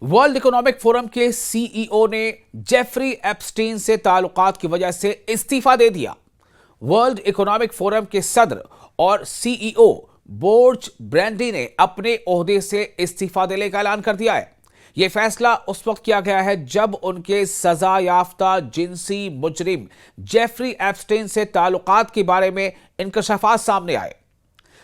World economic forum के CEO ने Jeffrey Epstein से ताल्लुकात की वजह से इस्तीफा दे दिया। वर्ल्ड इकोनॉमिक फोरम के सदर और सीईओ बोर्ज ब्रैंडी ने अपने ओहदे से इस्तीफा देने का ऐलान कर दिया है। यह फैसला उस वक्त किया गया है जब उनके सजा याफ्ता जिनसी मुजरिम जेफरी एप्स्टीन से ताल्लुकात के बारे में इंकशाफात सामने आए।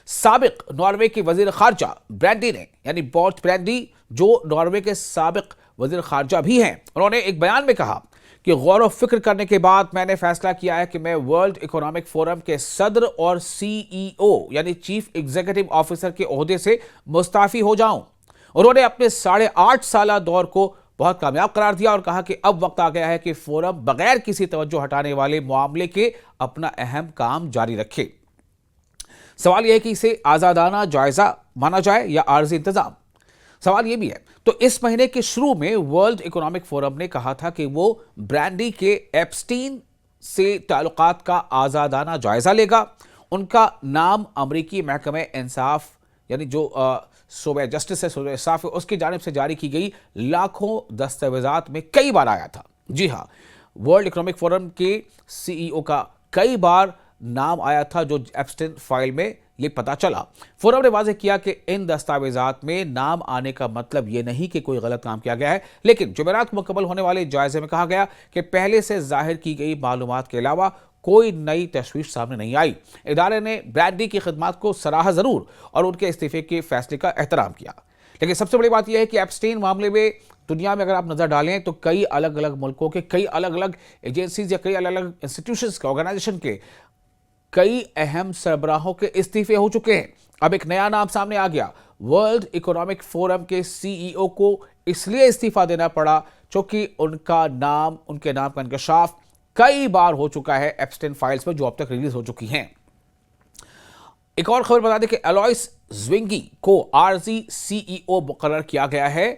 साबिक नॉर्वे के वजीर खारजा ब्रैंडी ने, यानी बोर्ज ब्रैंडी जो नॉर्वे के साबिक वजीर खारजा भी हैं, उन्होंने एक बयान में कहा कि गौर व फिक्र करने के बाद मैंने फैसला किया है कि मैं वर्ल्ड इकोनॉमिक फोरम के सदर और सीईओ यानी चीफ एग्जीक्यूटिव ऑफिसर के ओहदे से मुस्ताफी हो जाऊं। उन्होंने अपने 8.5 साला दौर को बहुत कामयाब करार दिया और कहा कि अब वक्त आ गया है कि फोरम बगैर किसी तवज्जो हटाने वाले मामले के अपना अहम काम जारी रखे। सवाल यह है कि इसे आजादाना जायजा माना जाए या आर्जी इंतजाम। सवाल यह भी है। तो इस महीने के शुरू में वर्ल्ड इकोनॉमिक फोरम ने कहा था कि वो ब्रैंडी के एप्स्टीन से ताल्लुकात का आजादाना जायजा लेगा। उनका नाम अमरीकी महकमे इंसाफ यानी जो सूबे जस्टिस है, सूबे इंसाफ है, उसकी जानिब से जारी की गई लाखों दस्तावेजात में कई बार आया था। जी हाँ, वर्ल्ड इकोनॉमिक फोरम के सीईओ का कई बार नाम आया था जो एप्स्टीन फाइल में ये पता चला। फोरम ने वाज़ेह किया कि इन दस्तावेजात में नाम आने का मतलब ये नहीं कि कोई गलत काम किया गया है, लेकिन जुमेरात को मुकम्मल होने वाले जायजे में कहा गया कि पहले से जाहिर की गई मालूमात के अलावा कोई नई तशवीश सामने नहीं आई। इदारे ने ब्रैंडी की खिदमात को सराहा जरूर और उनके इस्तीफे के फैसले का एहतराम किया, लेकिन सबसे बड़ी बात यह है कि एप्स्टीन मामले में दुनिया में अगर आप नजर डालें तो कई अलग अलग मुल्कों के कई अलग अलग एजेंसीज या कई अलग अलग इंस्टीट्यूशंस के, ऑर्गेनाइजेशन के कई अहम सरबराहों के इस्तीफे हो चुके हैं। अब एक नया नाम सामने आ गया। वर्ल्ड इकोनॉमिक फोरम के सीईओ को इसलिए इस्तीफा देना पड़ा क्योंकि उनके नाम का इंकशाफ कई बार हो चुका है एप्स्टीन फाइल्स में, जो अब तक रिलीज हो चुकी हैं। एक और खबर बता दें कि एलॉयस ज़्विंगी को आरजी सीईओ मुकर्रर किया गया है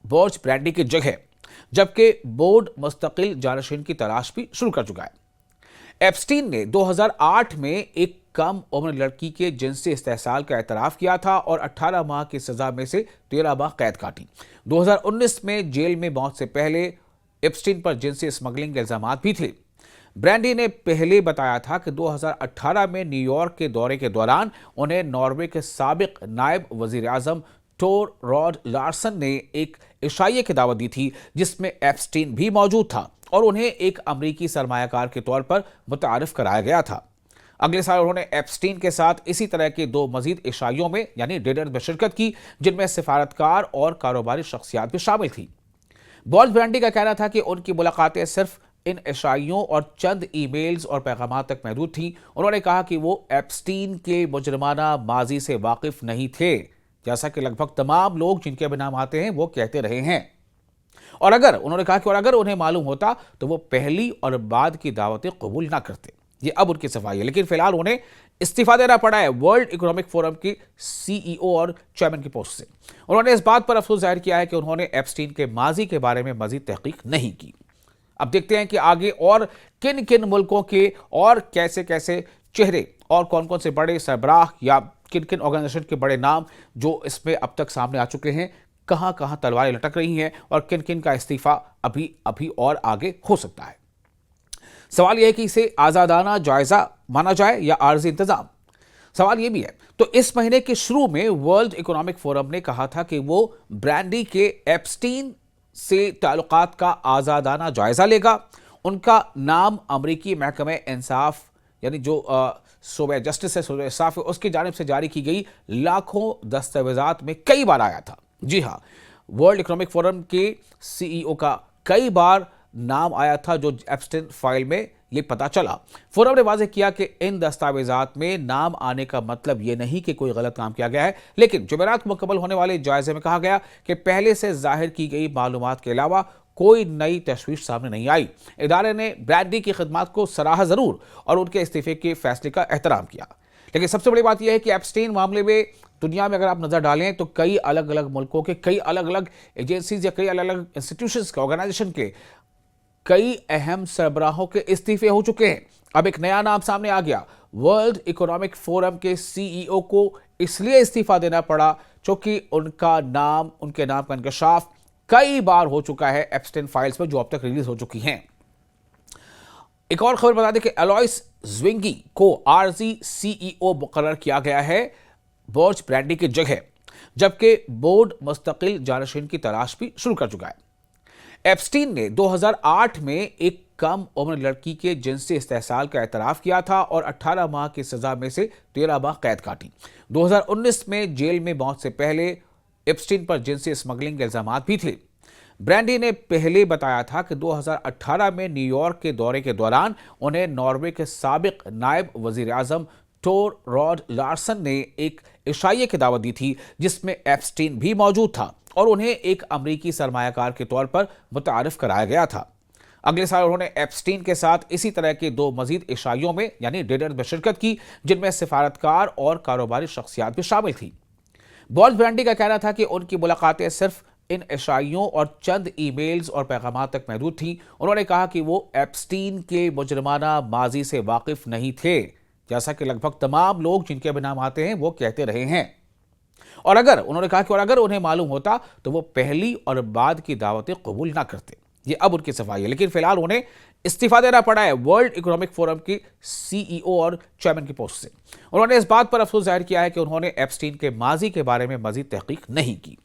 बोर्ज ब्रैंडी की जगह, जबकि बोर्ड मुस्तकिल जानशीन की तलाश भी शुरू कर चुका है। एप्स्टीन ने 2008 में एक कम उम्र लड़की के जिनसी इस्तेहसाल का एतराफ किया था और 18 माह की सजा में से 13 माह कैद काटी। 2019 में जेल में मौत से पहले एप्स्टीन पर जिनसी स्मगलिंग के इल्जाम भी थे। ब्रैंडी ने पहले बताया था कि 2018 में न्यूयॉर्क के दौरे के दौरान उन्हें नॉर्वे के साबिक नायब वजीर आजम टोर रॉड लार्सन ने एक इशाइये की दावत दी थी, जिसमें एप्स्टीन भी मौजूद था और उन्हें एक अमरीकी सरमायाकार के तौर पर मुतारिफ कराया गया था। अगले साल उन्होंने एप्स्टीन के साथ इसी तरह के 2 मजीद इशाइयों में यानी डिनर में शिरकत की, जिनमें सिफारतकार और कारोबारी शख्सियात भी शामिल थी। बोर्ज ब्रैंडी का कहना था कि उनकी मुलाकातें सिर्फ इन इशाइयों और चंद ईमेल्स और पैगामात तक महदूद थीं। उन्होंने कहा कि वो एप्स्टीन के मुजरिमाना माजी से वाकिफ नहीं थे, जैसा कि लगभग तमाम लोग जिनके भी नाम आते हैं वो कहते रहे हैं। और उन्होंने कहा कि अगर उन्हें मालूम होता तो वो पहली और बाद की दावतें कबूल ना करते। ये अब उनकी सफाई है, लेकिन फिलहाल उन्हें इस्तीफा देना पड़ा है वर्ल्ड इकोनॉमिक फोरम की सीईओ और चेयरमैन की पोस्ट से। उन्होंने इस बात पर अफसोस जाहिर किया है कि उन्होंने एप्स्टीन के माजी के बारे में मजीद तहकीक नहीं की। अब देखते हैं कि आगे और किन किन मुल्कों के और कैसे कैसे चेहरे और कौन कौन से बड़े सरबराह या किन किन ऑर्गेनाइजेशन के बड़े नाम जो इसमें अब तक सामने आ चुके हैं, कहां कहां तलवारें लटक रही हैं और किन किन का इस्तीफा अभी और आगे हो सकता है। सवाल यह है कि इसे आजादाना जायजा माना जाए या आर्जी इंतजाम। सवाल यह भी है। तो इस महीने के शुरू में वर्ल्ड इकोनॉमिक फोरम ने कहा था कि वो ब्रैंडी के एप्स्टीन से ताल्लुकात का आजादाना जायजा लेगा। उनका नाम अमरीकी महकमे इंसाफ यानी जो सूबे जस्टिस है, सूबे इंसाफ है, उसकी जानिब से जारी की गई लाखों दस्तावेजात में कई बार आया था। जी हाँ, वर्ल्ड इकोनॉमिक फोरम के सीईओ का कई बार नाम आया था जो एप्स्टीन फाइल में ये पता चला। फोरम ने वाज़ेह किया कि इन दस्तावेजात में नाम आने का मतलब ये नहीं कि कोई गलत काम किया गया है, लेकिन जुमेरात को मुकम्मल होने वाले जायजे में कहा गया कि पहले से जाहिर की गई मालूमात के अलावा कोई नई तशवीश सामने नहीं आई। इदारे ने ब्रैंडी की खिदमात को सराहा जरूर और उनके इस्तीफे के फैसले का एहतराम किया, लेकिन सबसे बड़ी बात यह है कि एप्स्टीन मामले में दुनिया में अगर आप नजर डालें तो कई अलग अलग मुल्कों के कई अलग अलग एजेंसीज या कई अलग अलग इंस्टीट्यूशंस के, ऑर्गेनाइजेशन के कई अहम सरबराहों के इस्तीफे हो चुके हैं। अब एक नया नाम सामने आ गया। वर्ल्ड इकोनॉमिक फोरम के सीईओ को इसलिए इस्तीफा देना पड़ा क्योंकि उनके नाम का इंकशाफ कई बार हो चुका है एप्स्टेन फाइल्स में, जो अब तक रिलीज हो चुकी हैं। एक और खबर बता दें कि एलॉयस ज़्विंगी को आरजी सीईओ मुकर्रर किया गया है बर्च ब्रैंडी की जगह, जबकि बोर्ड मुस्तकिल जानशीन की तलाश भी शुरू कर चुका है। एप्स्टीन ने 2008 में एक कम उम्र लड़की के जिनसी इस्तेहसाल का एतराफ किया था और 18 माह की सजा में से 13 माह कैद काटी। 2019 में जेल में मौत से पहले एप्स्टीन पर जिनसी स्मगलिंग के इल्जामात भी थे। ब्रैंडी ने पहले बताया था कि 2018 में न्यूयॉर्क के दौरे के दौरान उन्हें नॉर्वे के साबिक नायब वजीर आजम टोर रॉड लार्सन ने एक इशाइये की दावत दी थी, जिसमें एप्स्टीन भी मौजूद था और उन्हें एक अमरीकी सरमायाकार के तौर पर मुतारिफ कराया गया था। अगले साल उन्होंने एप्स्टीन के साथ इसी तरह के 2 मजीद इशाइयों में यानी डिनर में शिरकत की, जिनमें सिफारतकार और कारोबारी शख्सियात भी शामिल थी। बर्च ब्रैंडी का कहना था कि उनकी मुलाकातें सिर्फ इन इशाइयों और चंद ईमेल्स और पैगामात तक महदूद थीं। उन्होंने कहा कि वो एप्स्टीन के मुजरमाना माजी से वाकिफ नहीं थे, जैसा कि लगभग तमाम लोग जिनके भी नाम आते हैं वो कहते रहे हैं। और उन्होंने कहा कि अगर उन्हें मालूम होता तो वो पहली और बाद की दावतें कबूल ना करते। ये अब उनकी सफाई है, लेकिन फिलहाल उन्हें इस्तीफा देना पड़ा है वर्ल्ड इकोनॉमिक फोरम की सीईओ और चेयरमैन की पोस्ट से। उन्होंने इस बात पर अफसोस जाहिर किया है कि उन्होंने एप्स्टीन के माजी के बारे में मजीद तहकीक नहीं की।